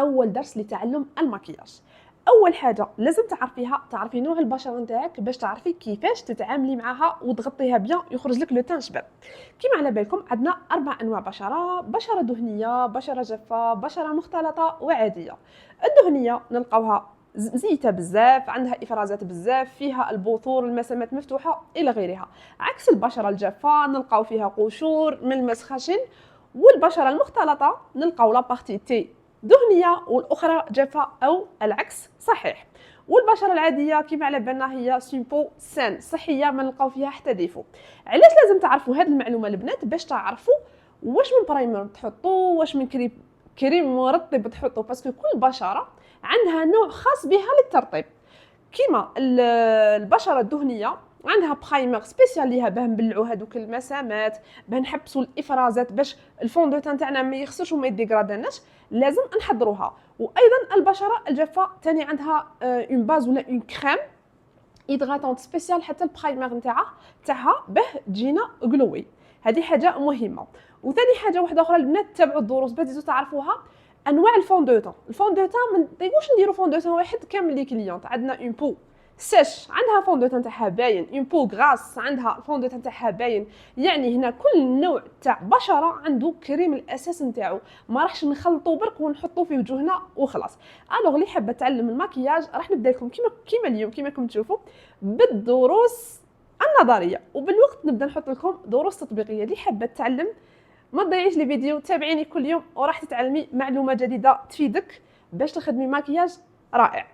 اول درس لتعلم المكياج. اول حاجه لازم تعرفي نوع البشره نتاعك باش تعرفي كيفاش تتعاملي معها وتغطيها بيان يخرج لك لو تان شباب. كيما على بالكم عندنا 4 انواع بشره دهنيه، بشره جافه، بشره مختلطه وعاديه. الدهنيه نلقاوها مزيته بزاف، عندها افرازات بزاف، فيها البثور، المسامات مفتوحه الى غيرها. عكس البشره الجافه نلقاو فيها قشور، ملمس خشن. والبشره المختلطه نلقاو لا بارتي تي دهنيه والاخرى جافه او العكس صحيح. والبشره العاديه كيما على بالنا هي سيمبو سان صحيه، ما نلقاو فيها حتى ديفو. علاش لازم تعرفوا هذه المعلومه البنات؟ باش تعرفوا واش من برايمر تحطوا، واش من كريم مرطب تحطوا، باسكو كل بشره عندها نوع خاص بها للترطيب. كيما البشره الدهنيه عندها برايمر سبيسيال ليها باه نبلعوا هذوك المسامات، باه نحبسوا الافرازات، باش الفون دو تان تاعنا ما يخسرش وما يديغرادناش، لازم نحضروها. وايضا البشره الجافه ثاني عندها اون باز ولا اون كريم هيدراتونت سبيسيال، حتى البرايمر تاعها باه تجينا غلوي. هذه حاجه مهمه. وثاني حاجه واحده اخرى البنات، تتبعوا الدروس باش تزيدوا تعرفوها. انواع الفون دو تان. الفون دو تان ما نطيقوش نديروا فون دو تان واحد كامل لي كليونط. عندنا اون بو سيش عندها فون دو تان تاعها باين، اون بو غراس عندها الفون دو تان تاعها باين. يعني هنا كل نوع تاع بشره عنده كريم الاساس نتاعو، ما راحش نخلطوا برك ونحطوا في وجهنا وخلاص. الوغ اللي حابه تعلم المكياج راح نبدا لكم كيما اليوم كيما راكم تشوفوا بالدروس النظريه، وبالوقت نبدا نحط لكم دروس تطبيقيه. اللي حابه تتعلم ما تضيعيش لي فيديو، تابعيني كل يوم وراح تتعلمي معلومه جديده تفيدك باش تخدمي مكياج رائع.